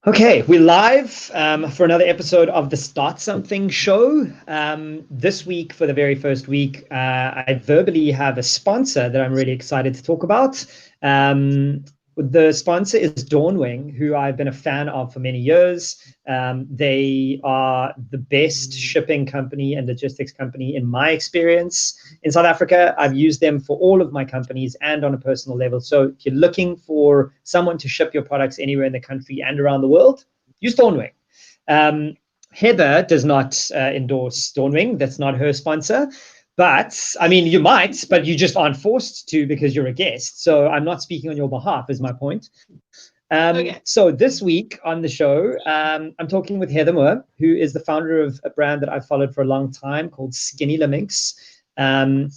Okay, we're live for another episode of the Start Something show. This week, for the very first week, I verbally have a sponsor that I'm really excited to talk about. The sponsor is Dawnwing, who I've been a fan of for many years. They are the best shipping company and logistics company in my experience in South Africa. I've used them for all of my companies and on a personal level. So if you're looking for someone to ship your products anywhere in the country and around the world, use Dawnwing. Heather does not endorse Dawnwing. That's not her sponsor. But I mean, you might, but you just aren't forced to because you're a guest. So I'm not speaking on your behalf, is my point. Okay. So this week on the show, I'm talking with Heather Moore, who is the founder of a brand that I've followed for a long time called Skinny Laminx.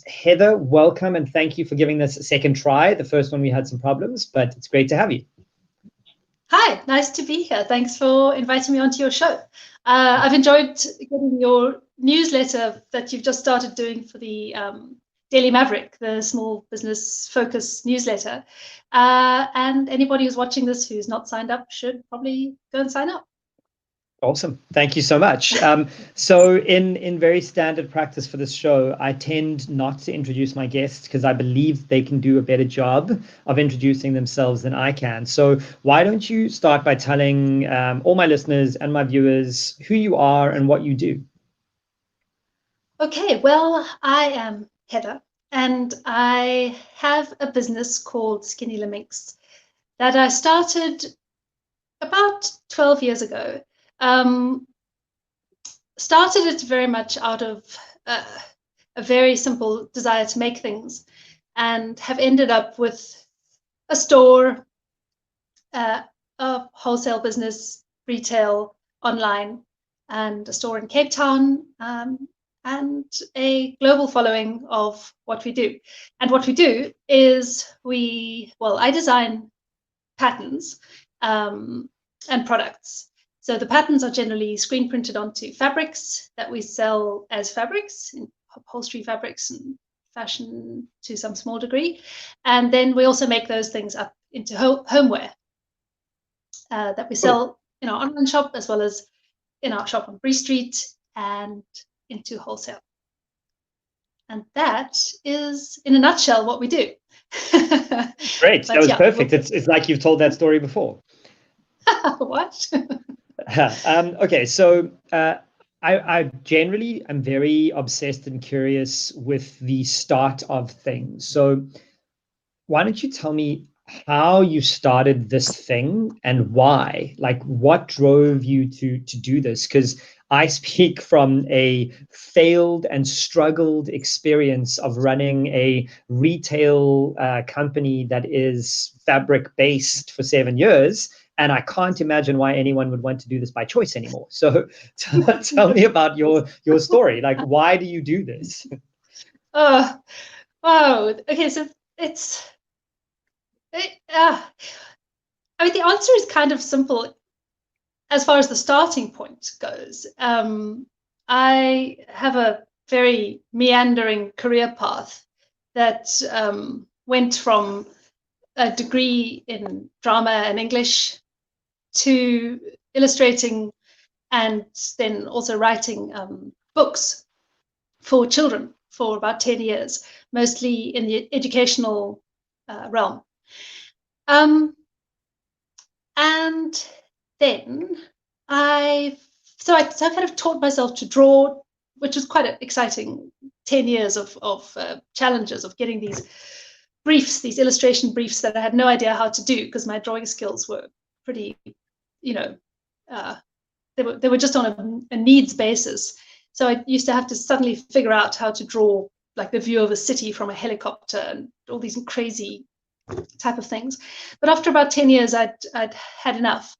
Heather, welcome, and thank you for giving this a second try. The first one we had some problems, but it's great to have you. Hi, nice to be here. Thanks for inviting me onto your show. I've enjoyed getting your newsletter that you've just started doing for the Daily Maverick, the small business focus newsletter. And anybody who's watching this who's not signed up should probably go and sign up. Awesome. Thank you so much. So in very standard practice for this show, I tend not to introduce my guests because I believe they can do a better job of introducing themselves than I can. So why don't you start by telling all my listeners and my viewers who you are and what you do? Okay, well, I am Heather, and I have a business called Skinny Laminx that I started about 12 years ago. Started it very much out of a very simple desire to make things, and have ended up with a store, a wholesale business, retail, online, and a store in Cape Town, and a global following of what we do. And what we do is I design patterns and products. So the patterns are generally screen printed onto fabrics that we sell as fabrics, in upholstery fabrics and fashion to some small degree. And then we also make those things up into homeware that we sell in our online shop, as well as in our shop on Bree Street and into wholesale. And that is, in a nutshell, what we do. Great. That was perfect. It's like you've told that story before. What? Okay, so I generally am very obsessed and curious with the start of things. So why don't you tell me how you started this thing and why? Like, what drove you to do this? Because I speak from a failed and struggled experience of running a retail company that is fabric based for 7 years. And I can't imagine why anyone would want to do this by choice anymore. So tell me about your story. Like, why do you do this? Oh, wow. Okay, so I mean, the answer is kind of simple as far as the starting point goes. I have a very meandering career path that went from a degree in drama and English to illustrating and then also writing books for children for about 10 years, mostly in the educational realm. And then I kind of taught myself to draw, which was quite an exciting 10 years of challenges of getting these briefs, these illustration briefs that I had no idea how to do because my drawing skills were pretty, they were just on a needs basis. So I used to have to suddenly figure out how to draw like the view of a city from a helicopter and all these crazy type of things. But after about 10 years, I'd had enough.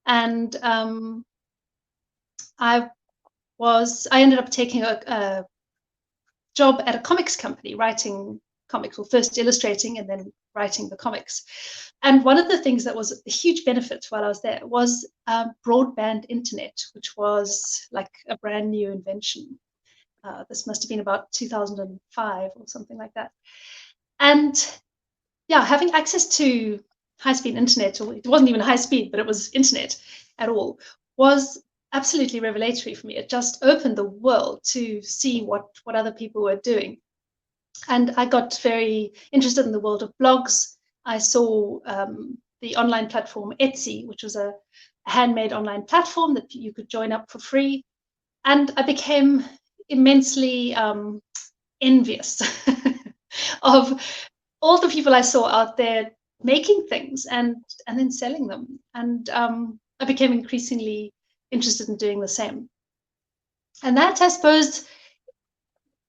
And I ended up taking a job at a comics company, writing comics, or first illustrating and then writing the comics. And one of the things that was a huge benefit while I was there was broadband internet, which was like a brand new invention. This must have been about 2005 or something like that. And yeah, having access to high-speed internet, or it wasn't even high speed, but it was internet at all, was absolutely revelatory for me. It just opened the world to see what other people were doing. And I got very interested in the world of blogs. I saw the online platform Etsy, which was a handmade online platform that you could join up for free. And I became immensely envious of all the people I saw out there making things and then selling them. And I became increasingly interested in doing the same. And that, I suppose,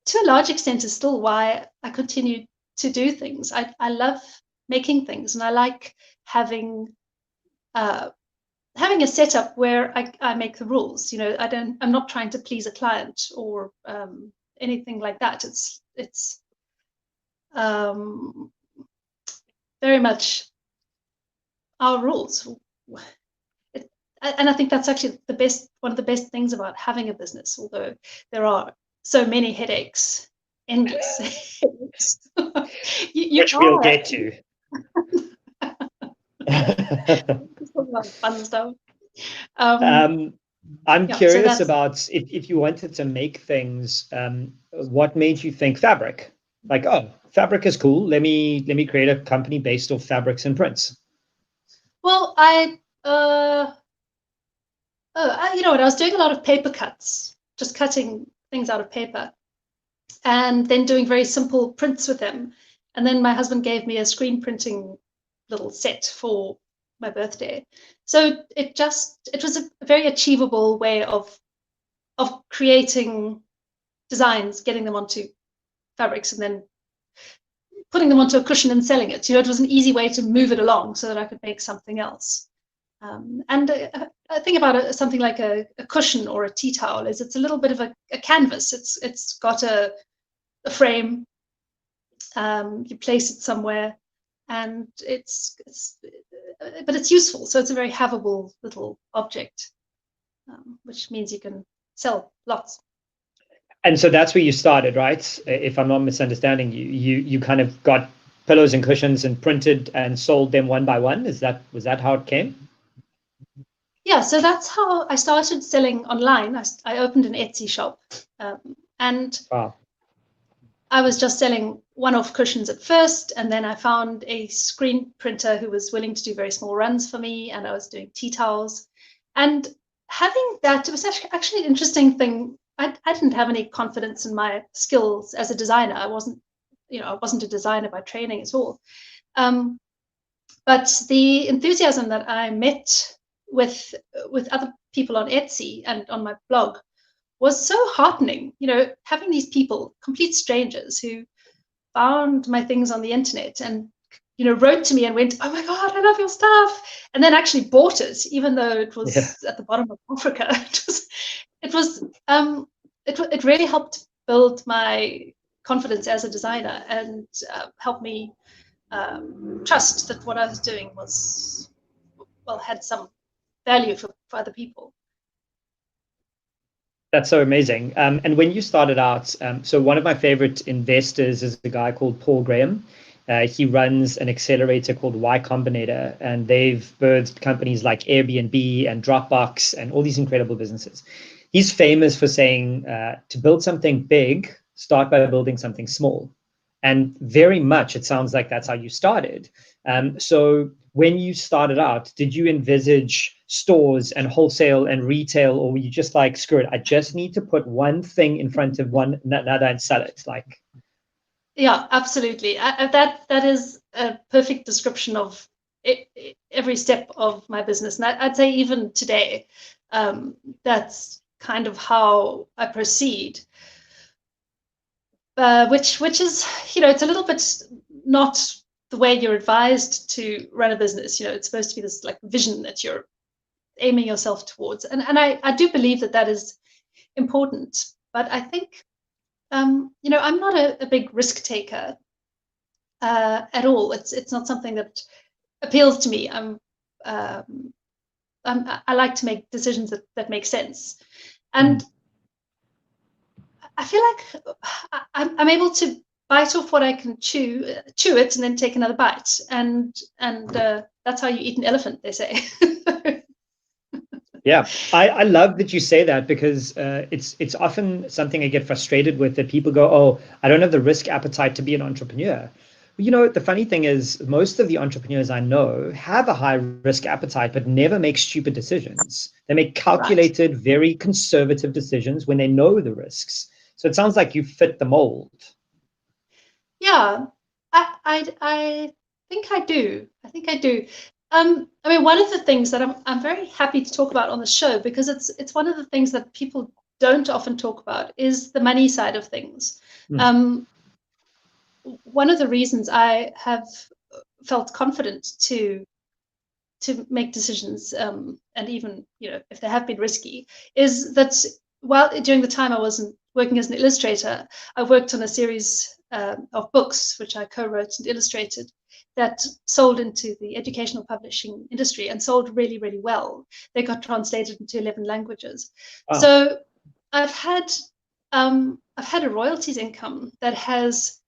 to a large extent, is still why I continue to do things. I love making things, and I like having a setup where I make the rules. You know, I'm not trying to please a client or anything like that. It's very much our rules. And I think that's actually one of the best things about having a business, although there are so many headaches, endless headaches. Which we'll get to. Fun stuff. I'm curious about if you wanted to make things, what made you think fabric? Like, oh, fabric is cool. Let me create a company based off fabrics and prints. Well, you know what? I was doing a lot of paper cuts, just cutting things out of paper, and then doing very simple prints with them. And then my husband gave me a screen printing little set for my birthday. So it was a very achievable way of creating designs, getting them onto fabrics, and then putting them onto a cushion and selling it. You know, it was an easy way to move it along so that I could make something else. And I think about something like a cushion or a tea towel is it's a little bit of a canvas. It's got a frame. You place it somewhere, and but it's useful. So it's a very havable little object, which means you can sell lots. And so that's where you started, right? If I'm not misunderstanding you, you kind of got pillows and cushions and printed and sold them one by one. Was that how it came? Yeah, so that's how I started selling online. I opened an Etsy shop, and wow. I was just selling one-off cushions at first, and then I found a screen printer who was willing to do very small runs for me, and I was doing tea towels. And having that, it was actually an interesting thing. I didn't have any confidence in my skills as a designer. I wasn't a designer by training at all. But the enthusiasm that I met with other people on Etsy and on my blog was so heartening. You know, having these people, complete strangers, who found my things on the internet and, you know, wrote to me and went, "Oh my God, I love your stuff," and then actually bought it, even though it was at the bottom of Africa. It really helped build my confidence as a designer and helped me trust that what I was doing had some value for other people. That's so amazing. And when you started out, so one of my favorite investors is a guy called Paul Graham. He runs an accelerator called Y Combinator, and they've birthed companies like Airbnb and Dropbox and all these incredible businesses. He's famous for saying to build something big, start by building something small. And very much, it sounds like that's how you started. So when you started out, did you envisage stores and wholesale and retail, or were you just like, screw it, I just need to put one thing in front of one another and sell it? Like, yeah, absolutely. That is a perfect description of every step of my business. And I'd say even today, that's kind of how I proceed. Which is, you know, it's a little bit not the way you're advised to run a business. You know, it's supposed to be this like vision that you're aiming yourself towards. And I do believe that is important. But I think, you know, I'm not a big risk taker at all. It's not something that appeals to me. I like to make decisions that make sense. And I feel like I'm able to bite off what I can chew it, and then take another bite. And that's how you eat an elephant, they say. Yeah, I love that you say that, because it's often something I get frustrated with, that people go, oh, I don't have the risk appetite to be an entrepreneur. You know, the funny thing is, most of the entrepreneurs I know have a high risk appetite, but never make stupid decisions. They make calculated, right, very conservative decisions when they know the risks. So it sounds like you fit the mold. Yeah, I think I do. I think I do. I mean, one of the things that I'm very happy to talk about on the show, because it's one of the things that people don't often talk about, is the money side of things. One of the reasons I have felt confident to make decisions, and even, you know, if they have been risky, is that while during the time I wasn't working as an illustrator, I worked on a series of books which I co-wrote and illustrated, that sold into the educational publishing industry and sold really, really well. They got translated into 11 languages. Wow. So I've had a royalties income that has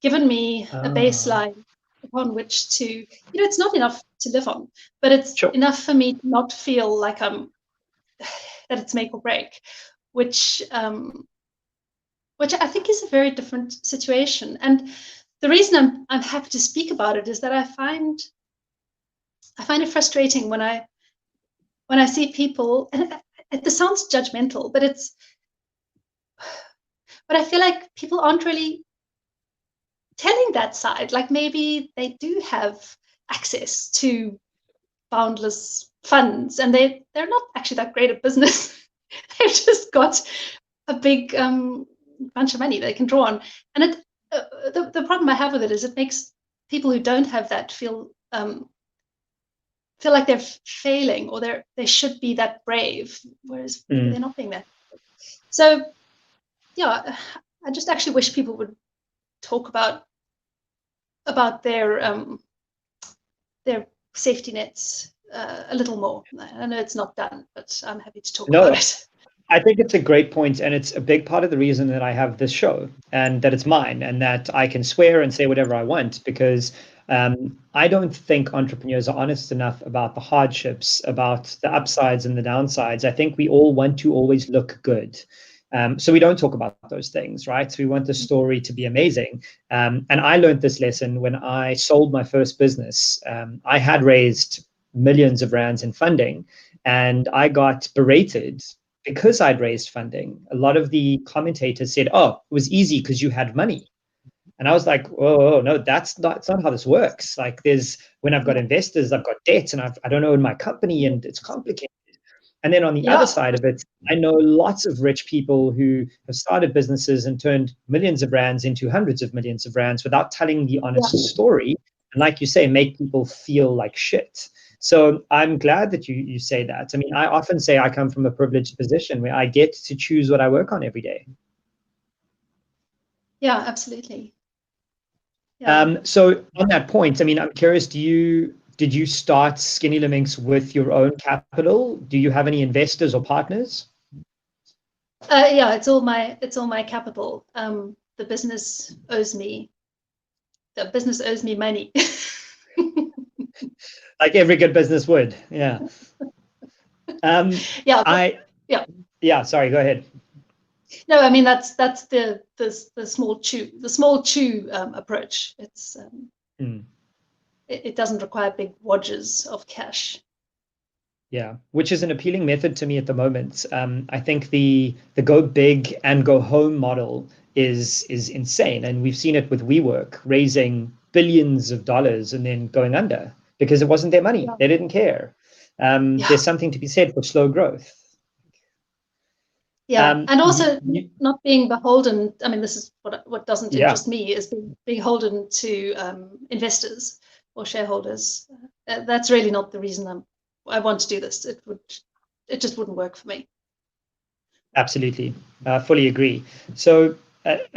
given me a baseline upon which to, you know, it's not enough to live on, but it's sure enough for me to not feel like that it's make or break, which I think is a very different situation. And the reason I'm happy to speak about it is that I find it frustrating when I see people, and it sounds judgmental, but I feel like people aren't really telling that side. Like, maybe they do have access to boundless funds, and they're not actually that great at business. They've just got a big bunch of money they can draw on. And the problem I have with it is it makes people who don't have that feel like they're failing, or they should be that brave, whereas maybe they're not being that. So yeah, I just actually wish people would talk about their safety nets a little more. I know it's not done, but I'm happy to talk about it. I think it's a great point, and it's a big part of the reason that I have this show, and that it's mine, and that I can swear and say whatever I want, because I don't think entrepreneurs are honest enough about the hardships, about the upsides and the downsides. I think we all want to always look good. So we don't talk about those things, right? So we want the story to be amazing. And I learned this lesson when I sold my first business. I had raised millions of rands in funding, and I got berated because I'd raised funding. A lot of the commentators said, oh, it was easy because you had money. And I was like, whoa, no, that's not how this works. Like, when I've got investors, I've got debts, and I don't own my company, and it's complicated. And then on the other side of it, I know lots of rich people who have started businesses and turned millions of rands into hundreds of millions of rands without telling the honest story. And like you say, make people feel like shit. So I'm glad that you say that. I mean, I often say I come from a privileged position where I get to choose what I work on every day. Yeah, absolutely. Yeah. So on that point, I mean, I'm curious, did you start Skinny Laminx with your own capital? Do you have any investors or partners? Yeah, it's all my capital. The business owes me money. Like every good business would, yeah. Yeah. Sorry, go ahead. No, I mean that's the small chew approach. It's it doesn't require big wadges of cash. Yeah, which is an appealing method to me at the moment. I think the go big and go home model is insane, and we've seen it with WeWork raising billions of dollars and then going under because it wasn't their money. They didn't care. There's something to be said for slow growth. Yeah, and also not being beholden. I mean, this is what doesn't interest me, is being beholden to investors or shareholders. That's really not the reason I want to do this. It just wouldn't work for me. Absolutely, fully agree. So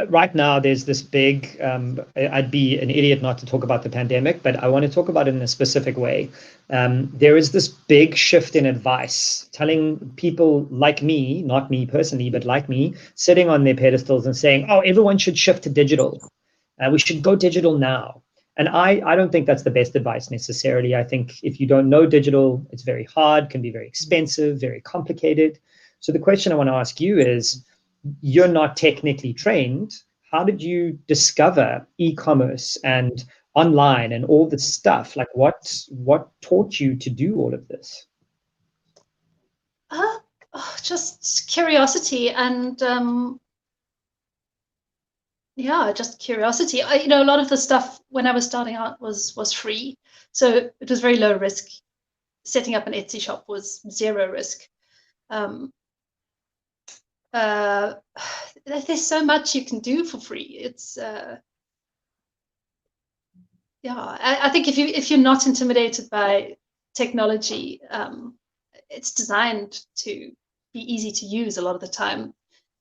right now there's this big, I'd be an idiot not to talk about the pandemic, but I want to talk about it in a specific way. There is this big shift in advice, telling people like me, not me personally, but like me, sitting on their pedestals and saying, oh, everyone should shift to digital. We should go digital now. And I don't think that's the best advice necessarily. I think if you don't know digital, it's very hard, can be very expensive, very complicated. So the question I want to ask you is, you're not technically trained. How did you discover e-commerce and online and all this stuff? Like what taught you to do all of this? Just curiosity and just curiosity. A lot of the stuff when I was starting out was free, so it was very low risk. Setting up an Etsy shop was zero risk. There's so much you can do for free. It's I think if you're not intimidated by technology, it's designed to be easy to use a lot of the time.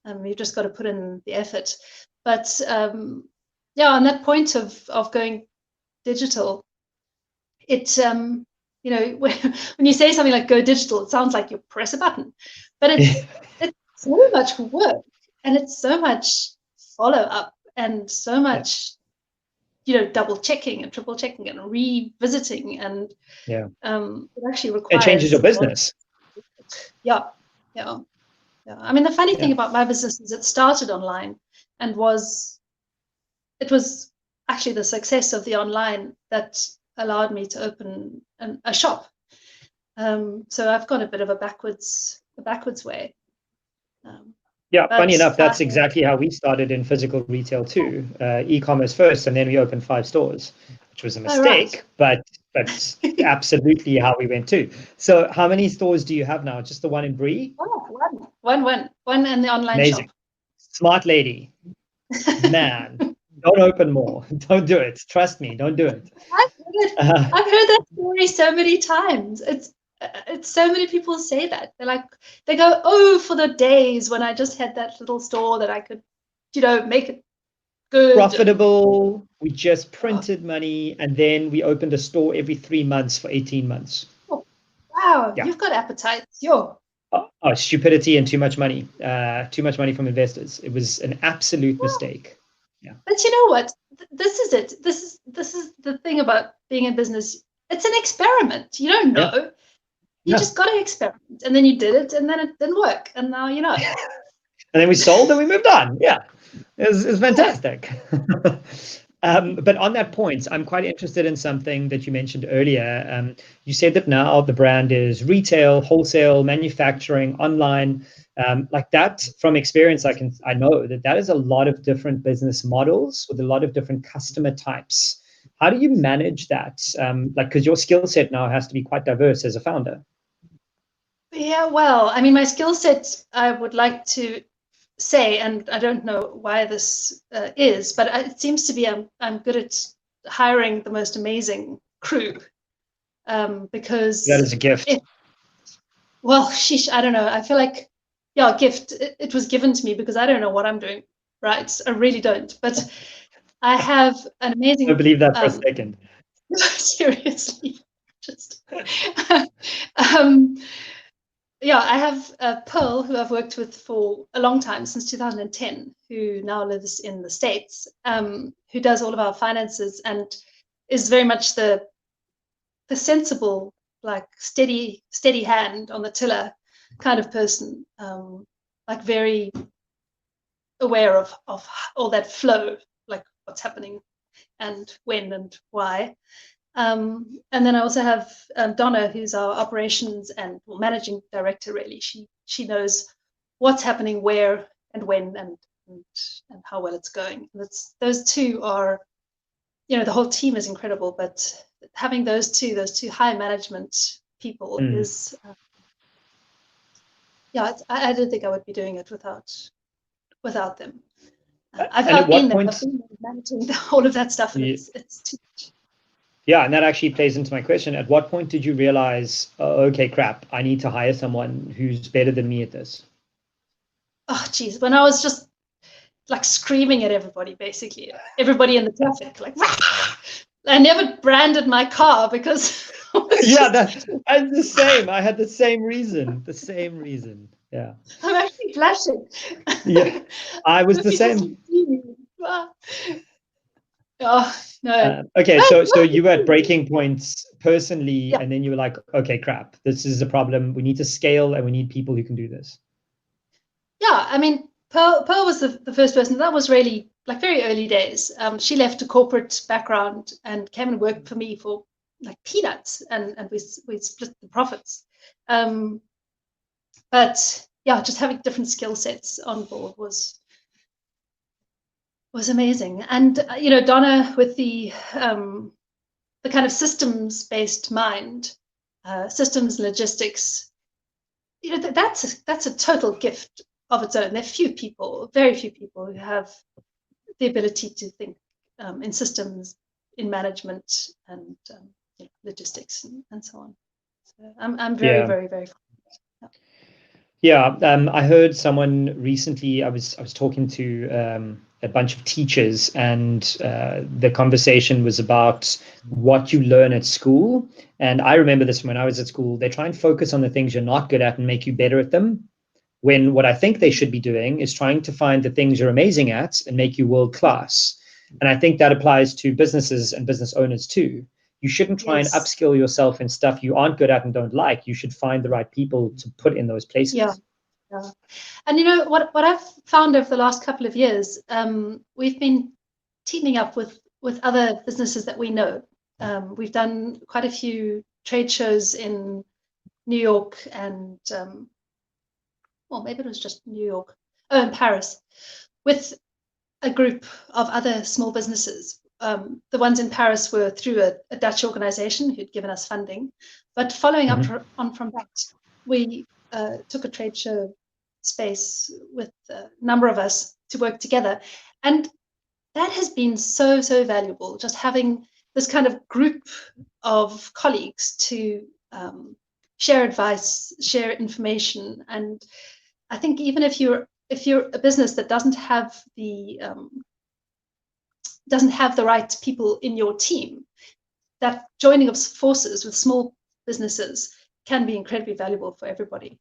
You've just got to put in the effort. But on that point of going digital, it when you say something like go digital, it sounds like you press a button, but it's so much work, and it's so much follow up, and so much double checking and triple checking and revisiting, and it actually requires, it changes your business. Yeah. I mean, the funny thing about my business is it started online, and it was actually the success of the online that allowed me to open a shop. So I've got a bit of a backwards way. Funny enough, that's exactly how we started in physical retail too. E-commerce first, and then we opened 5 stores, which was a mistake, but absolutely how we went too. So how many stores do you have now? Just the one in Bree? One in the online Amazing. shop. Smart lady. Man, don't open more. Don't do it. Trust me, don't do it. I've heard that story so many times. It's so many people say that. They go, oh, for the days when I just had that little store that I could, make it good. Profitable. We just printed money, and then we opened a store every 3 months for 18 months. Oh, wow, you've got appetites. Stupidity and too much money. Too much money from investors. It was an absolute mistake. Yeah. But you know what? This is it. This is the thing about being in business. It's an experiment. You don't know. Yeah. You just got to experiment, and then you did it, and then it didn't work, and now you know. And then we sold, and we moved on. Yeah, it was fantastic. But on that point, I'm quite interested in something that you mentioned earlier. You said that now the brand is retail, wholesale, manufacturing, online. Like that, from experience, I know that is a lot of different business models with a lot of different customer types. How do you manage that? Because your skill set now has to be quite diverse as a founder. Yeah, well, I mean, my skill set, I would like to say, and I don't know why this is, but it seems to be I'm good at hiring the most amazing crew, because that is a gift. I don't know. I feel like, a gift. It was given to me because I don't know what I'm doing right. I really don't. But I have an amazing. I believe that for a second. Seriously, just. I have Pearl, who I've worked with for a long time, since 2010, who now lives in the States, who does all of our finances and is very much the sensible, like steady hand on the tiller kind of person, like very aware of all that flow, like what's happening and when and why. And then I also have Donna, who's our operations and managing director. Really, she knows what's happening, where and when, and how well it's going. Those two are, the whole team is incredible, but having those two high management people is, I don't think I would be doing it without them. I've been managing all of that stuff, and it's too much. Yeah, and that actually plays into my question. At what point did you realize, okay, crap, I need to hire someone who's better than me at this? Oh, geez. When I was just like screaming at everybody, basically, everybody in the traffic, like, I never branded my car because. That's the same. I had the same reason. Yeah. I'm actually flashing. Yeah, I was the same. Oh, no. Okay, Oh, so you were at breaking points personally, yeah. and then you were like, okay, crap, this is a problem. We need to scale, and we need people who can do this. Yeah, I mean, Pearl was the first person. That was really like very early days. She left a corporate background and came and worked for me for like peanuts, and we split the profits. But yeah, just having different skill sets on board was amazing. And Donna with the kind of systems based mind, systems logistics. That's a total gift of its own. There are very few people who have the ability to think in systems, in management, and logistics, and so on. So I'm very, Yeah. very, very. Yeah, I heard someone recently. I was talking to a bunch of teachers, and the conversation was about what you learn at school. And I remember this when I was at school. They try and focus on the things you're not good at and make you better at them. When what I think they should be doing is trying to find the things you're amazing at and make you world class. And I think that applies to businesses and business owners too. You shouldn't try and Yes. upskill yourself in stuff you aren't good at and don't like. You should find the right people to put in those Yeah. places. Yeah. And what I've found over the last couple of years, we've been teaming up with other businesses that we know. We've done quite a few trade shows in New York and well, maybe it was just New York, oh, in Paris, with a group of other small businesses. The ones in Paris were through a Dutch organization who'd given us funding. But following up on from that, we took a trade show space with a number of us to work together. And that has been so, so valuable, just having this kind of group of colleagues to share advice, share information. And I think even if you're a business that doesn't have the right people in your team, that joining of forces with small businesses can be incredibly valuable for everybody.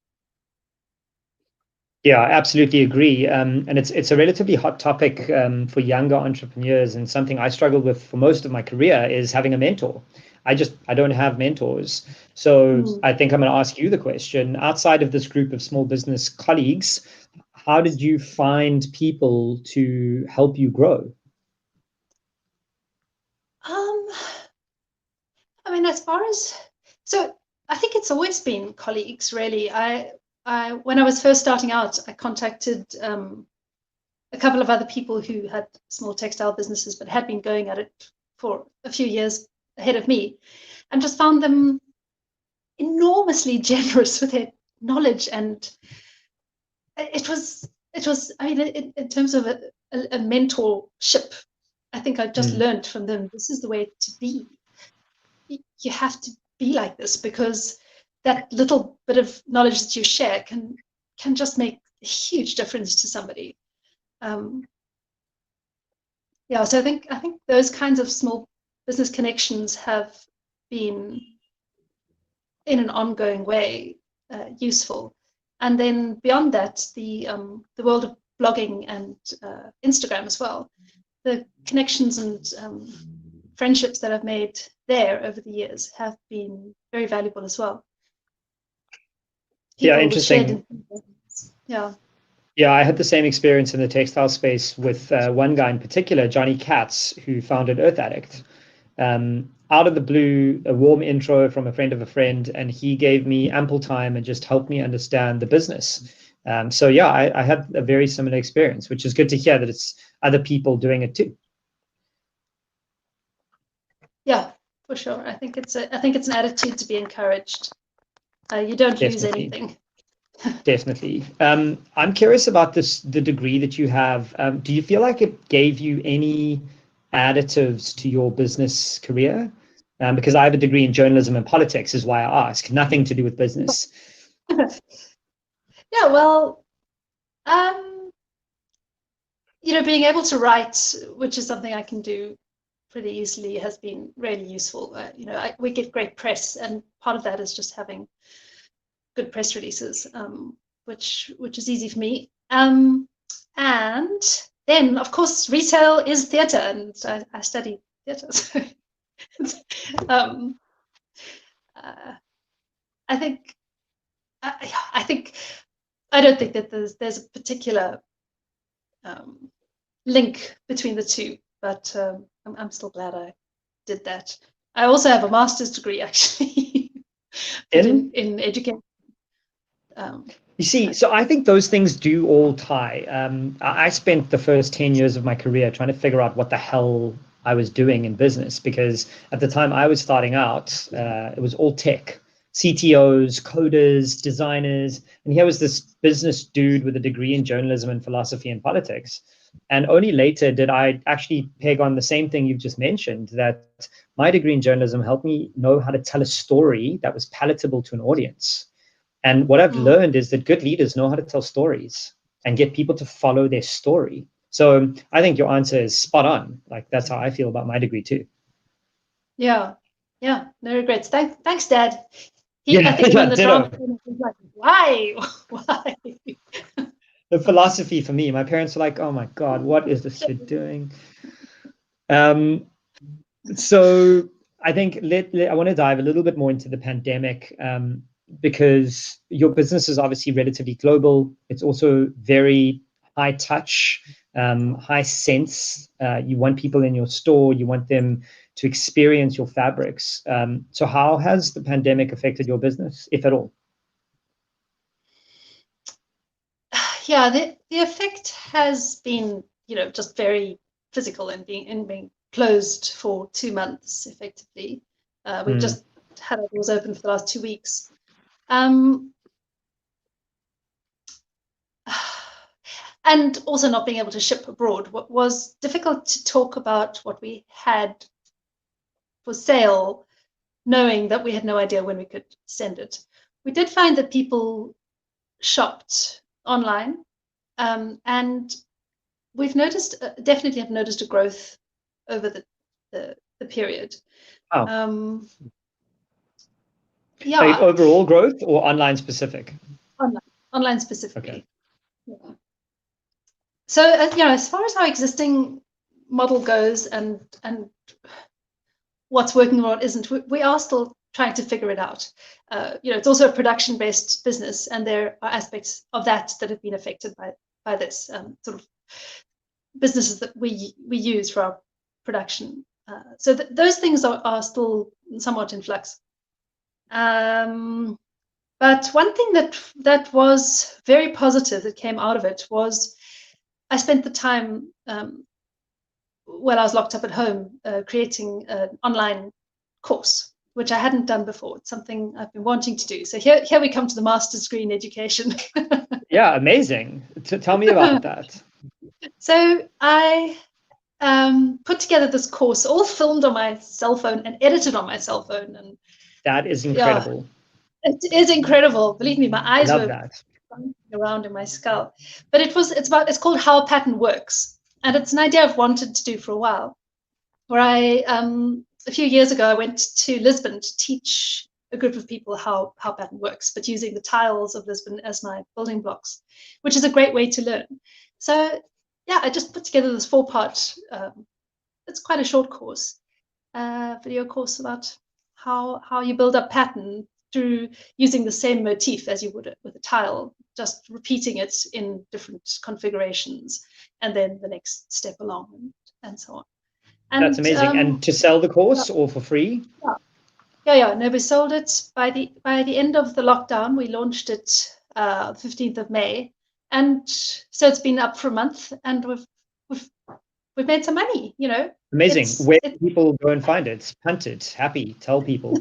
Yeah, I absolutely agree. And it's a relatively hot topic for younger entrepreneurs, and something I struggled with for most of my career is having a mentor. I don't have mentors. So I think I'm going to ask you the question, outside of this group of small business colleagues, how did you find people to help you grow? I mean, so I think it's always been colleagues, really. When I was first starting out, I contacted a couple of other people who had small textile businesses but had been going at it for a few years ahead of me, and just found them enormously generous with their knowledge. And it was I mean, in terms of a mentorship, I think I just learned from them, this is the way to be. You have to be like this, because that little bit of knowledge that you share can just make a huge difference to somebody. Yeah, so I think those kinds of small business connections have been, in an ongoing way, useful. And then beyond that, the world of blogging and Instagram as well, the connections and friendships that I've made there over the years have been very valuable as well. Yeah, People with interesting. yeah. Yeah, I had the same experience in the textile space with one guy in particular, Johnny Katz, who founded Earth Addict. Out of the blue, a warm intro from a friend of a friend, and he gave me ample time and just helped me understand the business. So yeah, I had a very similar experience, which is good to hear that it's other people doing it too. Yeah, for sure. I think it's an attitude to be encouraged. You don't lose Definitely. anything. Definitely. I'm curious about the degree that you have. Do you feel like it gave you any additives to your business career? Because I have a degree in journalism and politics, is why I ask. Nothing to do with business. Yeah, well, um, being able to write, which is something I can do pretty easily, has been really useful. We get great press, and part of that is just having good press releases, which is easy for me. And then, of course, retail is theatre, and I study theatre. So I think I don't think that there's a particular link between the two, but I'm still glad I did that. I also have a master's degree, actually, in education. You see, so I think those things do all tie. I spent the first 10 years of my career trying to figure out what the hell I was doing in business, because at the time I was starting out, it was all tech, CTOs, coders, designers. And here was this business dude with a degree in journalism and philosophy and politics. And only later did I actually peg on the same thing you've just mentioned, that my degree in journalism helped me know how to tell a story that was palatable to an audience. And what I've learned is that good leaders know how to tell stories and get people to follow their story. So I think your answer is spot on. Like, that's how I feel about my degree too. Yeah, no regrets. Thanks, Dad. I think when the drama was like, why? The philosophy for me, my parents were like, oh my God, what is this kid doing? So I think I want to dive a little bit more into the pandemic, because your business is obviously relatively global. It's also very high touch, high sense. You want people in your store, you want them to experience your fabrics. So how has the pandemic affected your business, if at all? Yeah, the effect has been, just very physical, and being closed for 2 months effectively. We've just had our doors open for the last 2 weeks. And also not being able to ship abroad. What was difficult to talk about what we had for sale, knowing that we had no idea when we could send it. We did find that people shopped online, and we've definitely have noticed a growth over the period. Oh. Yeah. Like overall growth or online specific? Online specifically. Okay. Yeah. So as far as our existing model goes, and what's working and what isn't, we are still trying to figure it out. It's also a production-based business, and there are aspects of that have been affected by this sort of businesses that we use for our production. So those things are still somewhat in flux. But one thing that was very positive that came out of it was I spent the time while I was locked up at home creating an online course, which I hadn't done before. It's something I've been wanting to do. So here we come to the master's degree in education. Yeah, amazing. Tell me about that. So I put together this course, all filmed on my cell phone and edited on my cell phone. And that is incredible. Yeah, it is incredible. Believe me, my eyes were running around in my skull. But it's called How a Pattern Works. And it's an idea I've wanted to do for a while. Where a few years ago, I went to Lisbon to teach a group of people how pattern works, but using the tiles of Lisbon as my building blocks, which is a great way to learn. So yeah, I just put together this 4-part, it's quite a short course, video course about how you build up pattern through using the same motif as you would with a tile, just repeating it in different configurations, and then the next step along, and so on. And, that's amazing. And to sell the course or for free? Yeah. No, we sold it by the end of the lockdown. We launched it 15th of May, and so it's been up for a month, and we've made some money. Amazing. Where do people go and find it? Punt it. Happy. Tell people.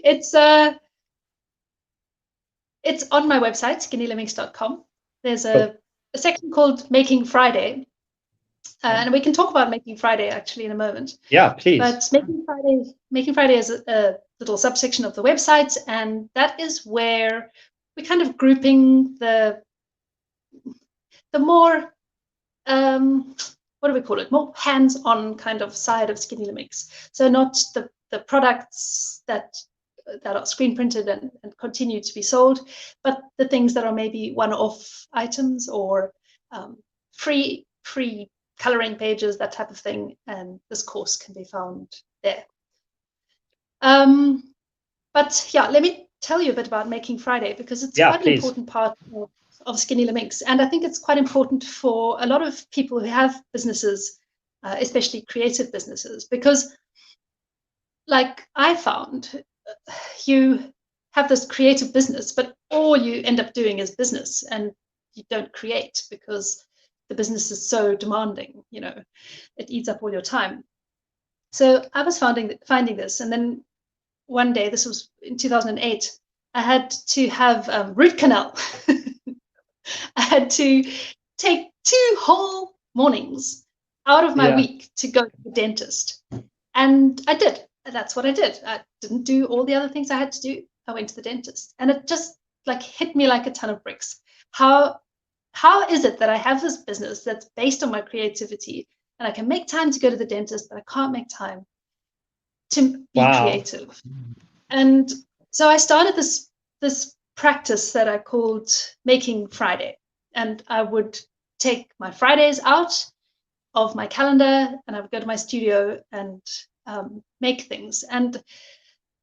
It's on my website, skinnylaminx.com. There's a section called Making Friday. And we can talk about Making Friday actually in a moment. Yeah, please. But Making Friday is a little subsection of the website, and that is where we kind of grouping the more what do we call it? More hands-on kind of side of Skinny Laminx. So not the products that are screen printed and continue to be sold, but the things that are maybe one-off items or free coloring pages, that type of thing, and this course can be found there. But yeah, let me tell you a bit about Making Friday, because it's quite an important part of Skinny Laminx, and I think it's quite important for a lot of people who have businesses, especially creative businesses, because like I found, you have this creative business, but all you end up doing is business, and you don't create because the business is so demanding, it eats up all your time. So I was finding this, and then one day, this was in 2008, I had to have root canal. I had to take 2 whole mornings out of my week to go to the dentist. And I did. That's what I did. I didn't do all the other things I had to do. I went to the dentist. And it just hit me like a ton of bricks. How is it that I have this business that's based on my creativity, and I can make time to go to the dentist, but I can't make time to be creative? And so I started this practice that I called Making Friday. And I would take my Fridays out of my calendar, and I would go to my studio and make things. And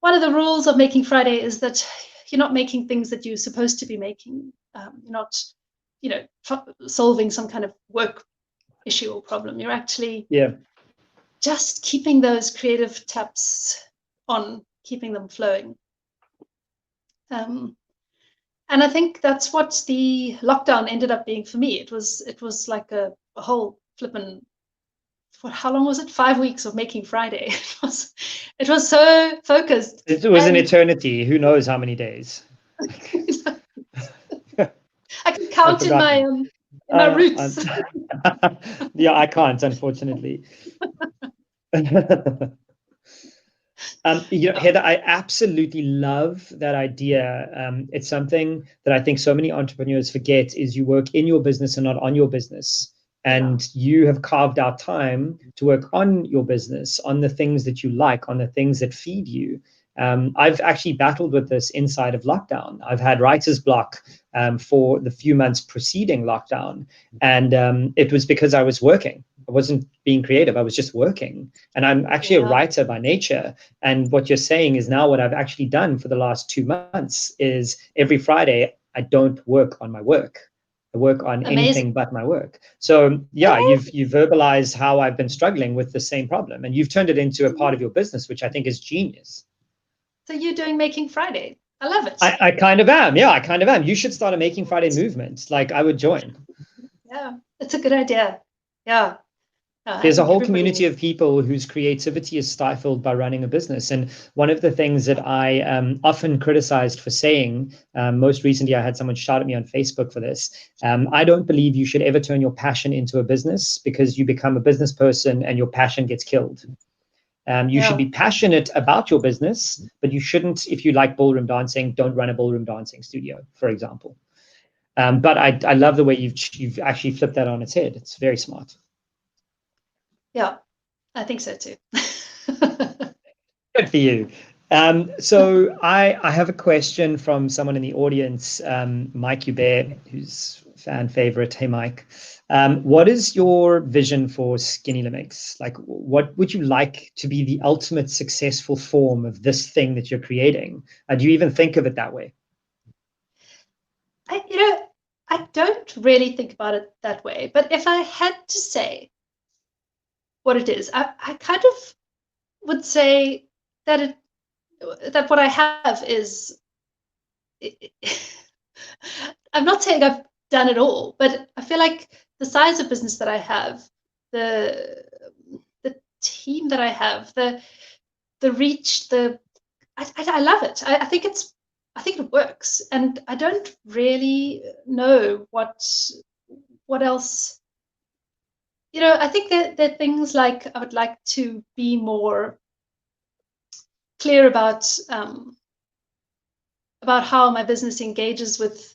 one of the rules of Making Friday is that you're not making things that you're supposed to be making. You're not, solving some kind of work issue or problem. You're actually just keeping those creative taps on, keeping them flowing. And I think that's what the lockdown ended up being for me. It was like a whole flippin', how long was it? 5 weeks of Making Friday. It was so focused. It was an eternity. Who knows how many days? I can count in my roots. Yeah, I can't, unfortunately. Heather, I absolutely love that idea. It's something that I think so many entrepreneurs forget, is you work in your business and not on your business. And you have carved out time to work on your business, on the things that you like, on the things that feed you. I've actually battled with this inside of lockdown. I've had writer's block for the few months preceding lockdown. And it was because I was working. I wasn't being creative. I was just working. And I'm actually a writer by nature. And what you're saying is now what I've actually done for the last 2 months is every Friday, I don't work on my work. I work on anything but my work. So yeah, you've verbalized how I've been struggling with the same problem, and you've turned it into a part of your business, which I think is genius. So you're doing Making Friday. I love it. I kind of am. Yeah, I kind of am. You should start a Making Friday movement. I would join. Yeah, it's a good idea. Yeah. There's a whole community of people whose creativity is stifled by running a business. And one of the things that I often criticized for saying, most recently, I had someone shout at me on Facebook for this. I don't believe you should ever turn your passion into a business, because you become a business person and your passion gets killed. You should be passionate about your business, but you shouldn't, if you like ballroom dancing, don't run a ballroom dancing studio, for example. But I love the way you've actually flipped that on its head. It's very smart. Yeah, I think so too. Good for you. So I have a question from someone in the audience, Mike Hubert, who's fan favorite. Hey, Mike. What is your vision for Skinny Laminx? What would you like to be the ultimate successful form of this thing that you're creating? Do you even think of it that way? I don't really think about it that way. But if I had to say what it is, I kind of would say that what I have is, I'm not saying I've done it all, but I feel like the size of business that I have, the team that I have, the reach, I love it. I think it works, and I don't really know what else. I think that there are things like I would like to be more clear about how my business engages with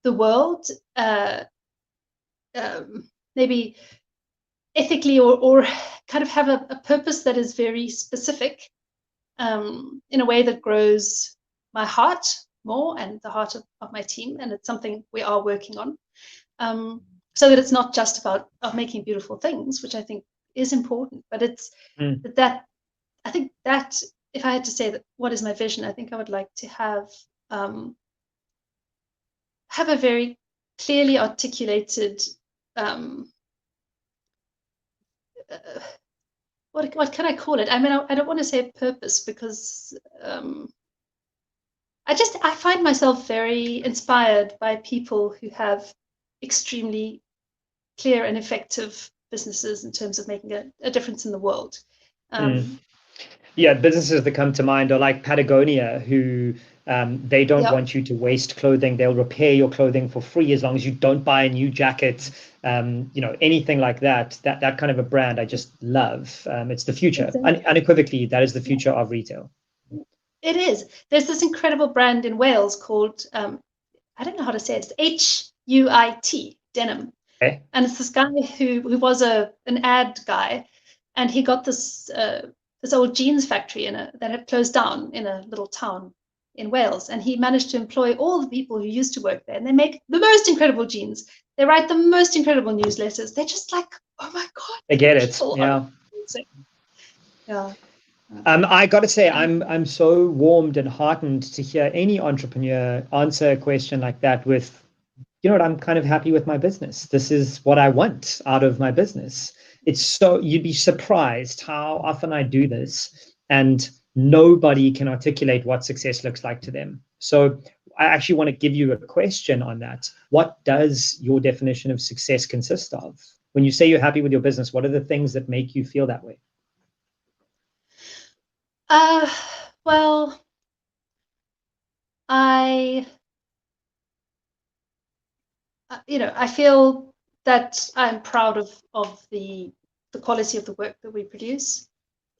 the world, maybe ethically, or kind of have a purpose that is very specific, in a way that grows my heart more and the heart of my team. And it's something we are working on. so that it's not just about making beautiful things, which I think is important, but it's that I think that if I had to say that what is my vision, I think I would like to have a very clearly articulated what can I call it? I mean, I don't want to say purpose, because I find myself very inspired by people who have extremely clear and effective businesses in terms of making a difference in the world. Yeah, businesses that come to mind are like Patagonia, who they don't want you to waste clothing. They'll repair your clothing for free as long as you don't buy a new jacket. Anything like that. That kind of a brand I just love. It's the future. Unequivocally, that is the future of retail. It is. There's this incredible brand in Wales called I don't know how to say it. It's HUIT, denim. Okay. And it's this guy who was an ad guy, and he got this old jeans factory that had closed down in a little town in Wales, and he managed to employ all the people who used to work there, and they make the most incredible jeans. They write the most incredible newsletters. They're just like, oh my God. I get it. Yeah. Yeah. I got to say, I'm so warmed and heartened to hear any entrepreneur answer a question like that with, you know what, I'm kind of happy with my business. This is what I want out of my business. It's so, you'd be surprised how often I do this and nobody can articulate what success looks like to them. So I actually want to give you a question on that. What does your definition of success consist of? When you say you're happy with your business, what are the things that make you feel that way? Well, I feel that I'm proud of the quality of the work that we produce.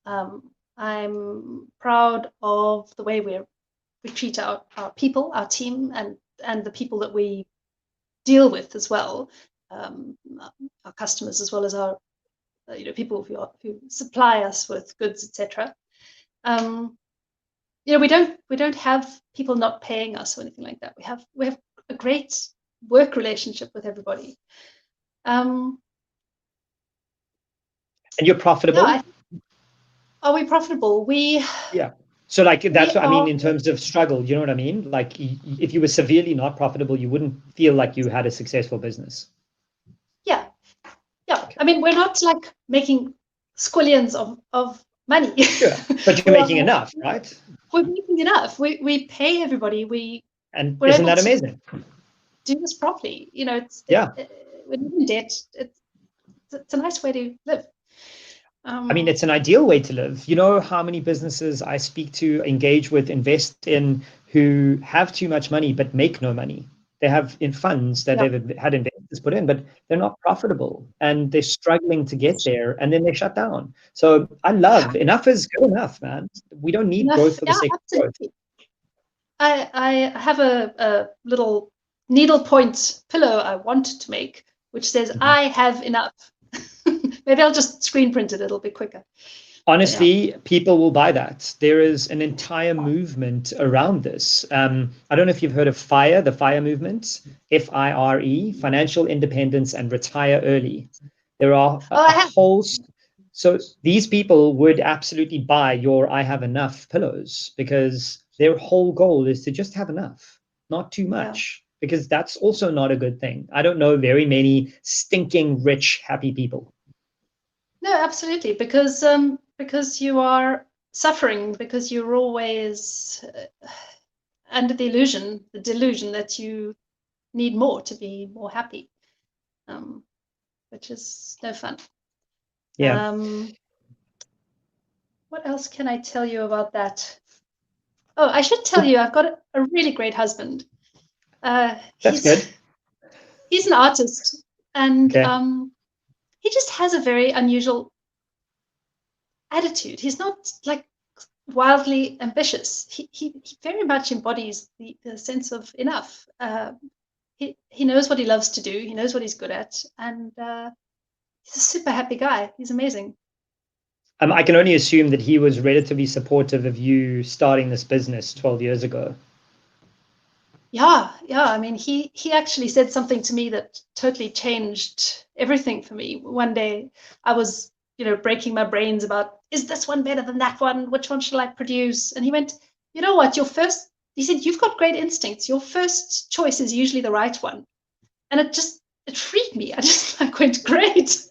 I'm proud of the way we treat our people, our team, and the people that we deal with as well, our customers, as well as our people who supply us with goods, etc. We don't have people not paying us or anything like that. We have a great work relationship with everybody. And you're profitable? Are we profitable? Yeah. So like, that's what I mean in terms of struggle, you know what I mean? Like, if you were severely not profitable, you wouldn't feel like you had a successful business. Yeah. Okay. I mean, we're not like making squillions of money. Sure. But you're making enough, right? We're making enough. We pay everybody. And isn't that amazing? Do this properly. We're not in debt. It's a nice way to live. I mean, it's an ideal way to live. You know how many businesses I speak to, engage with, invest in, who have too much money but make no money. They have in funds that they've had investors put in, but they're not profitable and they're struggling to get there, and then they shut down. So I love enough is good enough, man. We don't need growth for the sake of growth. I have a little needlepoint pillow I want to make, which says, I have enough. Maybe I'll just screen print it. It'll be quicker. Honestly, people will buy that. There is an entire movement around this. I don't know if you've heard of FIRE, the FIRE movement, FIRE, financial independence and retire early. There are a whole... So these people would absolutely buy your I have enough pillows, because their whole goal is to just have enough, not too much, because that's also not a good thing. I don't know very many stinking, rich, happy people. No, absolutely, because you are suffering, because you're always under the delusion that you need more to be more happy, which is no fun. Yeah. What else can I tell you about that? Oh, I should tell you, I've got a really great husband. That's good. He's an artist, and he just has a very unusual attitude. He's not like wildly ambitious. He very much embodies the sense of enough. He knows what he loves to do. He knows what he's good at, and he's a super happy guy. He's amazing. I can only assume that he was relatively supportive of you starting this business 12 years ago. Yeah. I mean, he actually said something to me that totally changed everything for me. One day I was, breaking my brains about, is this one better than that one? Which one should I produce? And he went, you know what, he said, you've got great instincts. Your first choice is usually the right one. And it freed me. I just like went, great.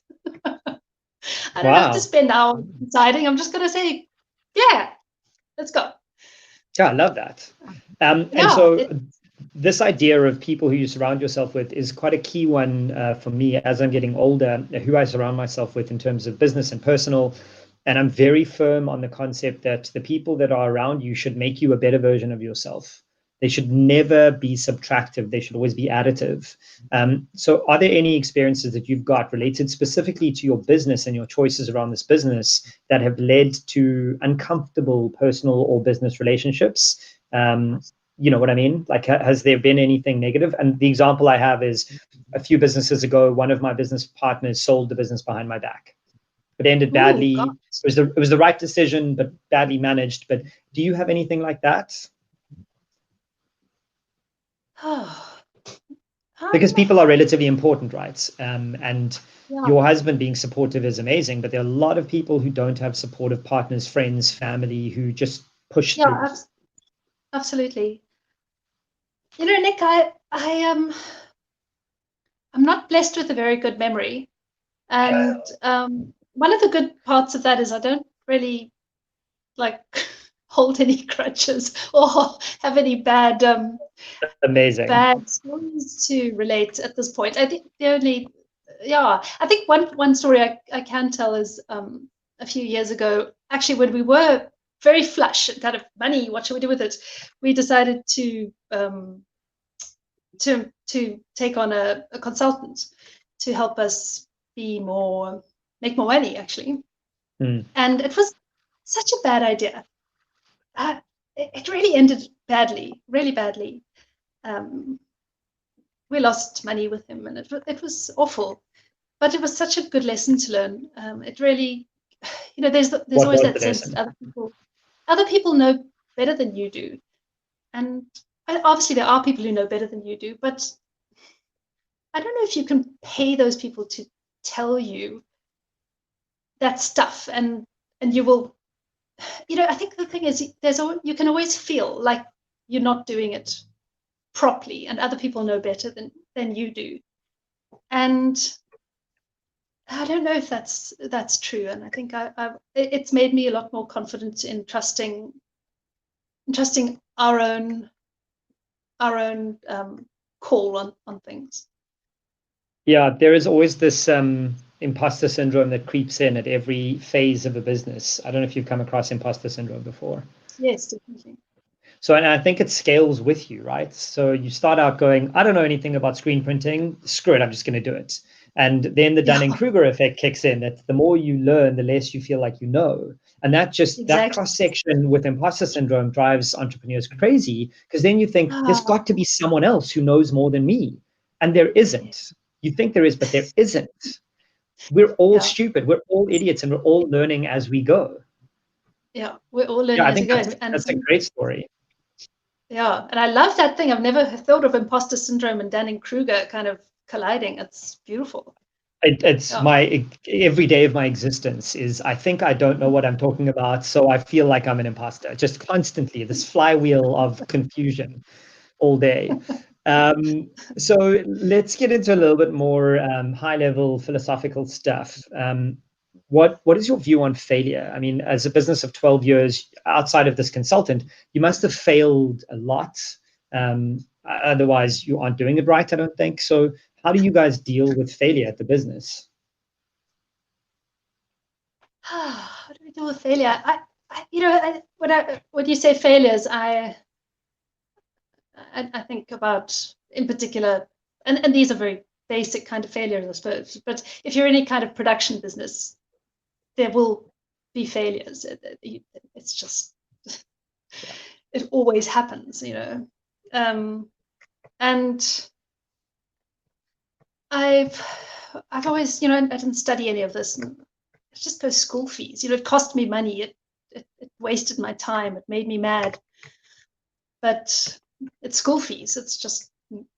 I don't have to Wow. spend hours deciding. I'm just going to say, yeah, let's go. Yeah, I love that. And Yeah. so this idea of people who you surround yourself with is quite a key one for me as I'm getting older, who I surround myself with in terms of business and personal. And I'm very firm on the concept that the people that are around you should make you a better version of yourself. They should never be subtractive. They should always be additive. So are there any experiences that you've got related specifically to your business and your choices around this business that have led to uncomfortable personal or business relationships? You know what I mean? Like, has there been anything negative? And the example I have is a few businesses ago, one of my business partners sold the business behind my back. It ended Oh, God. badly. It was the right decision, but badly managed. But do you have anything like that? Oh, Because people are relatively important, right? And yeah. your husband being supportive is amazing, but there are a lot of people who don't have supportive partners, friends, family who just push through. Yeah, absolutely. Nick, I'm not blessed with a very good memory. And one of the good parts of that is I don't really like hold any grudges or have any Amazing. bad stories to relate at this point. I think I think one story I can tell is a few years ago, actually, when we were very flush and kind of money, what should we do with it? We decided to take on a consultant to help us make more money, actually. Mm. And it was such a bad idea. It really ended badly, really badly. Um, we lost money with him, and it was awful. But it was such a good lesson to learn. It really, there's What always was that the sense that lesson? other people know better than you do, and obviously there are people who know better than you do. But I don't know if you can pay those people to tell you that stuff, and you will. I think the thing is, you can always feel like you're not doing it properly, and other people know better than you do. And I don't know if that's true. And I think it's made me a lot more confident in trusting our own call on things. Yeah, there is always this imposter syndrome that creeps in at every phase of a business. I don't know if you've come across imposter syndrome before. Yes, definitely. So, and I think it scales with you, right? So you start out going, I don't know anything about screen printing. Screw it, I'm just going to do it. And then the Yeah, Dunning-Kruger effect kicks in, that the more you learn, the less you feel like you know. And that exactly. cross section with imposter syndrome drives entrepreneurs crazy, because then you think there's Ah, got to be someone else who knows more than me. And there isn't. You think there is, but there isn't. We're all yeah, stupid. We're all idiots, and we're all learning as we go. yeah. We're all Yeah, learning I as we think go, that's and that's a great story. yeah, and I love that thing. I've never thought of imposter syndrome and Dunning-Kruger kind of colliding. It's beautiful. It's Yeah. my every day of my existence is I think I don't know what I'm talking about, so I feel like I'm an imposter. Just constantly this flywheel of confusion all day. Um, so let's get into a little bit more high level philosophical stuff. What is your view on failure? I mean, as a business of 12 years outside of this consultant, you must have failed a lot. Otherwise, you aren't doing it right, I don't think. So how do you guys deal with failure at the business? How do we deal with failure? When you say failures, I think about in particular, and these are very basic kind of failures, I suppose. But if you're in any kind of production business, there will be failures. It's just Yeah. it always happens. And I've I've always, I didn't study any of this, and it's just those school fees. It cost me money. It wasted my time. It made me mad. But it's school fees. It's just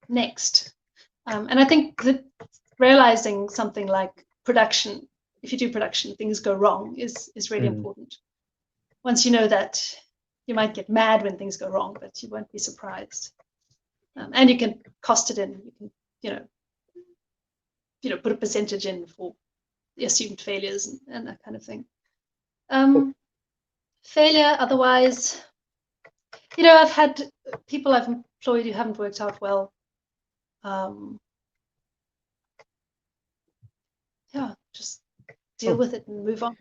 next. And I think that realizing something like production, if you do production, things go wrong, is really important. Once you know that, you might get mad when things go wrong, but you won't be surprised. And you can cost it in. You can, put a percentage in for the assumed failures and that kind of thing. Failure, otherwise, I've had people I've employed who haven't worked out well. Just deal with it and move on.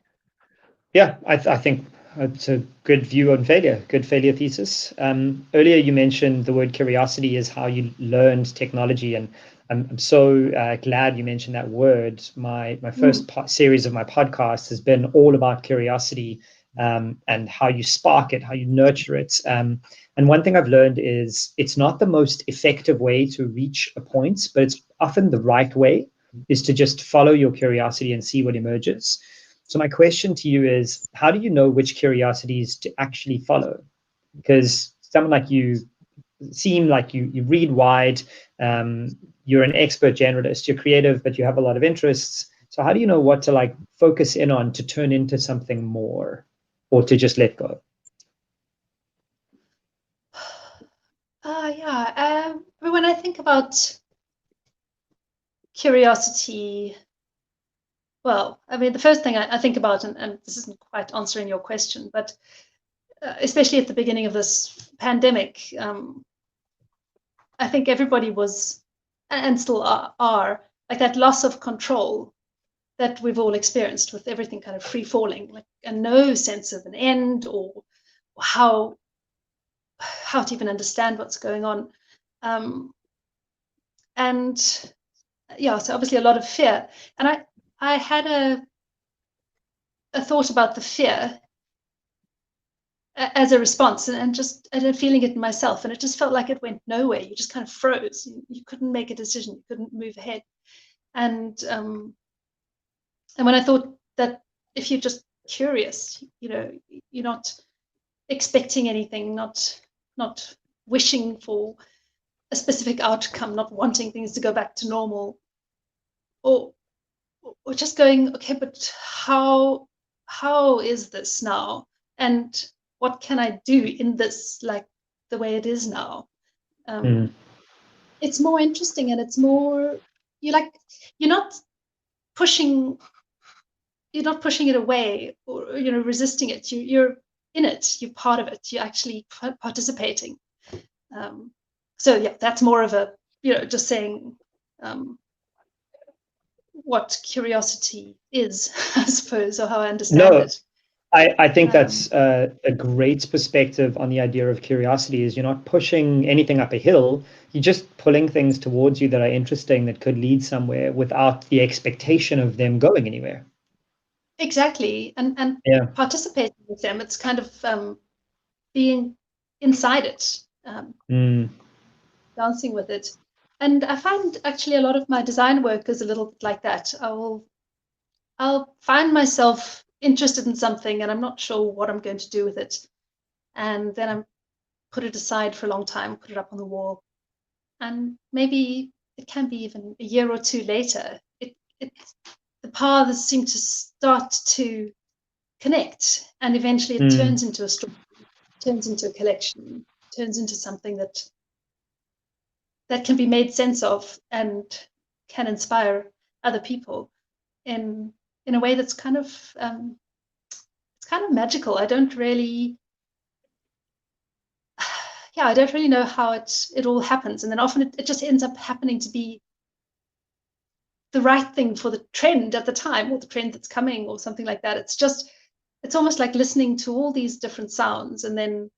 Yeah, I think it's a good view on failure, good failure thesis. Earlier you mentioned the word curiosity is how you learned technology, and I'm so glad you mentioned that word. My first series of my podcast has been all about curiosity, and how you spark it, how you nurture it. And one thing I've learned is it's not the most effective way to reach a point, but it's often the right way, is to just follow your curiosity and see what emerges. So my question to you is, how do you know which curiosities to actually follow? Because someone like you seem like you read wide, you're an expert generalist, you're creative, but you have a lot of interests. So how do you know what to focus in on to turn into something more, or to just let go? When I think about curiosity, well, the first thing I think about, and this isn't quite answering your question, but especially at the beginning of this pandemic, I think everybody was, and still are, like that loss of control that we've all experienced, with everything kind of free falling, and no sense of an end, or how to even understand what's going on. So obviously a lot of fear. And I had a thought about the fear as a response, and just feeling it in myself, and it just felt like it went nowhere. You just kind of froze. You couldn't make a decision. You couldn't move ahead. And when I thought that if you're just curious, you're not expecting anything, not wishing for a specific outcome, not wanting things to go back to normal, or just going, okay, but how is this now, and what can I do in this, like the way it is now? It's more interesting, and it's more, you're not pushing it away, or resisting it. You're in it, you're part of it, you're actually participating. So yeah, that's more of a, just saying what curiosity is, I suppose, or how I understand it. I think that's a great perspective on the idea of curiosity. Is you're not pushing anything up a hill, you're just pulling things towards you that are interesting, that could lead somewhere, without the expectation of them going anywhere. Exactly. And participating with them, it's kind of being inside it, dancing with it. And I find actually a lot of my design work is a little bit like that. I'll find myself interested in something, and I'm not sure what I'm going to do with it. And then I put it aside for a long time, put it up on the wall. And maybe it can be even a year or two later, the paths seem to start to connect, and eventually it turns into a story, turns into a collection, turns into something that can be made sense of, and can inspire other people in a way that's kind of it's kind of magical. I don't really know how it all happens, and then often it just ends up happening to be the right thing for the trend at the time, or the trend that's coming, or something like that. It's almost like listening to all these different sounds, and then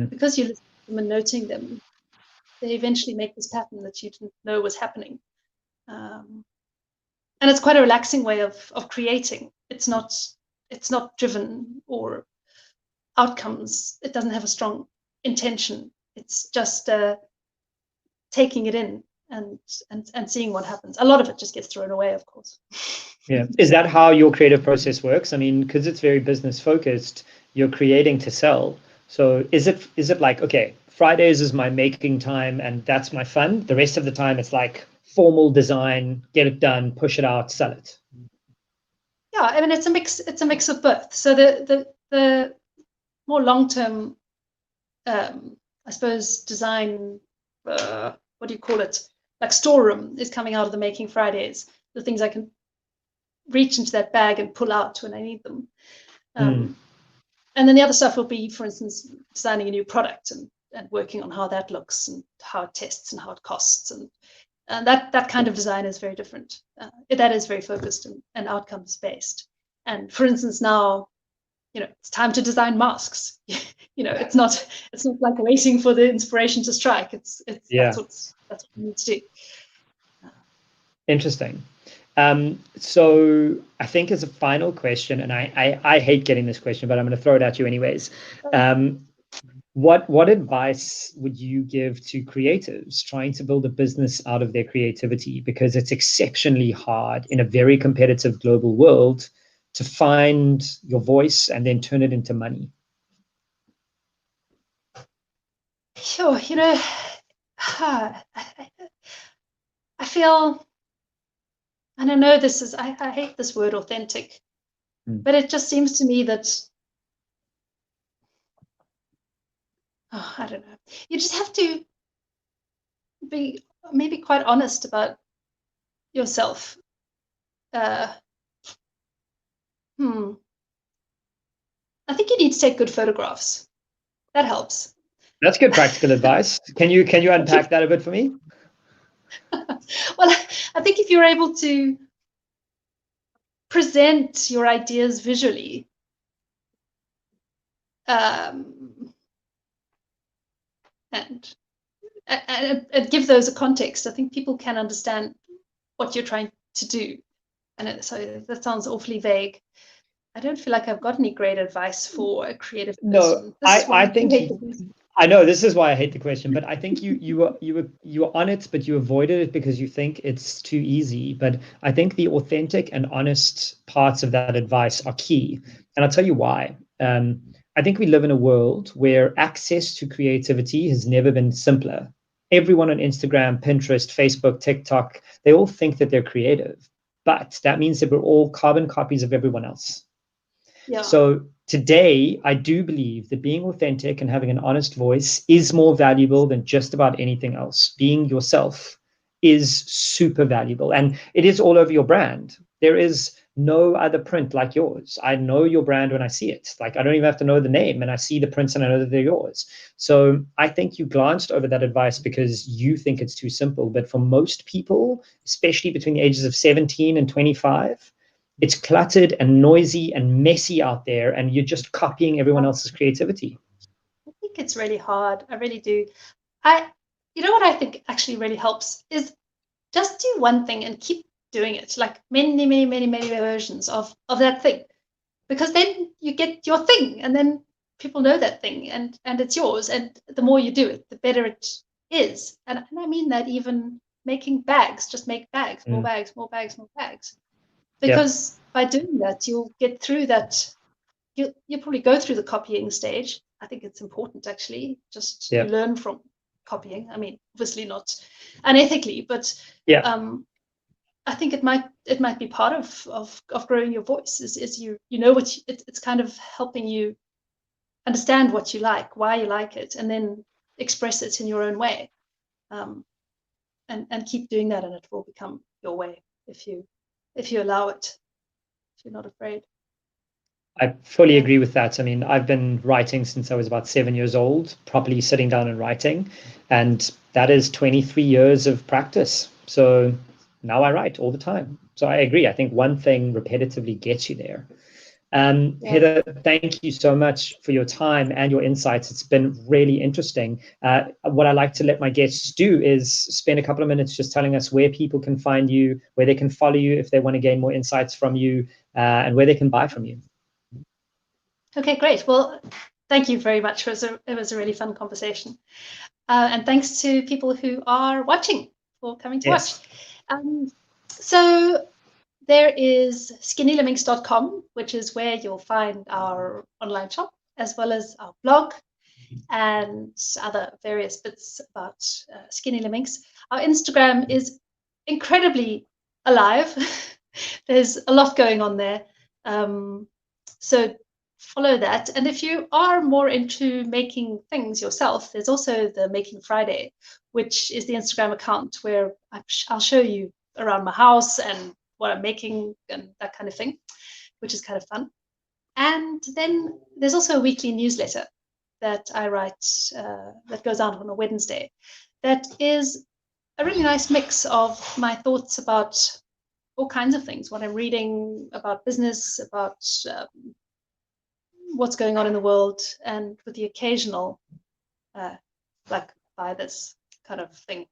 because you listen to them and noting them, they eventually make this pattern that you didn't know was happening. And it's quite a relaxing way of creating. It's not driven or outcomes. It doesn't have a strong intention. It's just taking it in and seeing what happens. A lot of it just gets thrown away, of course. Yeah. Is that how your creative process works? I mean, because it's very business focused, you're creating to sell. So is it like, okay, Fridays is my making time, and that's my fun. The rest of the time, it's like formal design, get it done, push it out, sell it. Yeah, I mean, it's a mix. It's a mix of both. So the more long-term, I suppose, design. What do you call it? Like storeroom is coming out of the Making Fridays. The things I can reach into that bag and pull out when I need them. And then the other stuff will be, for instance, designing a new product and working on how that looks and how it tests and how it costs. And that kind of design is very different. That is very focused and outcomes based. And for instance, now, it's time to design masks. It's not like waiting for the inspiration to strike. That's what we need to do. Interesting. So I think as a final question, and I hate getting this question, but I'm going to throw it at you anyways. What advice would you give to creatives trying to build a business out of their creativity? Because it's exceptionally hard in a very competitive global world to find your voice and then turn it into money. Sure, I feel, and I know this is, I hate this word authentic, but it just seems to me that, I don't know, you just have to be maybe quite honest about yourself. I think you need to take good photographs. That helps. That's good practical advice. Can you unpack that a bit for me? Well, I think if you're able to present your ideas visually, and give those a context, I think people can understand what you're trying to do. And so that sounds awfully vague. I don't feel like I've got any great advice for a creative person. No, I think I know this is why I hate the question, but I think you were on it, but you avoided it because you think it's too easy. But I think the authentic and honest parts of that advice are key, and I'll tell you why. I think we live in a world where access to creativity has never been simpler. Everyone on Instagram, Pinterest, Facebook, TikTok, they all think that they're creative, but that means that we're all carbon copies of everyone else. Yeah. So today, I do believe that being authentic and having an honest voice is more valuable than just about anything else. Being yourself is super valuable, and it is all over your brand. There is no other print like yours. I know your brand when I see it. Like, I don't even have to know the name, and I see the prints and I know that they're yours. So I think you glanced over that advice because you think it's too simple. But for most people, especially between the ages of 17 and 25, it's cluttered and noisy and messy out there, and you're just copying everyone else's creativity. I think it's really hard. I really do. You know what I think actually really helps is just do one thing and keep doing it, like many versions of that thing, because then you get your thing, and then people know that thing, and it's yours. And the more you do it, the better it is. And I mean that even making bags, just make bags, more bags, more bags, more bags. Because by doing that, you'll get through that. You'll probably go through the copying stage. I think it's important, actually, just to learn from copying. I mean, obviously not unethically, but I think it might be part of growing your voice. Is you know what it's kind of helping you understand what you like, why you like it, and then express it in your own way, and keep doing that, and it will become your way if you allow it, if you're not afraid. I fully agree with that. I mean, I've been writing since I was about 7 years old, properly sitting down and writing. And that is 23 years of practice. So now I write all the time. So I agree. I think one thing repetitively gets you there. Heather, thank you so much for your time and your insights. It's been really interesting. What I like to let my guests do is spend a couple of minutes just telling us where people can find you, where they can follow you if they want to gain more insights from you, and where they can buy from you. Okay, great. Well, thank you very much. It was a really fun conversation. And thanks to people who are watching for coming to watch. So there is skinnylaminx.com, which is where you'll find our online shop, as well as our blog. and other various bits about Skinny Laminx. Our Instagram is incredibly alive. There's a lot going on there. So follow that. And if you are more into making things yourself, there's also the Making Friday, which is the Instagram account where I'll show you around my house and what I'm making and that kind of thing, which is kind of fun. And then there's also a weekly newsletter that I write that goes out on a Wednesday. That is a really nice mix of my thoughts about all kinds of things, what I'm reading about business, about what's going on in the world, and with the occasional like buy this kind of thing.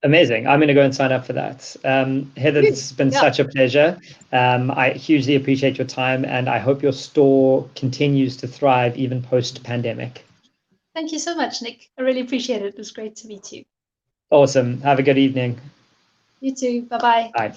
Amazing. I'm going to go and sign up for that. Heather, it's been such a pleasure. I hugely appreciate your time, and I hope your store continues to thrive even post-pandemic. Thank you so much, Nick. I really appreciate it. It was great to meet you. Awesome. Have a good evening. You too. Bye-bye. Bye.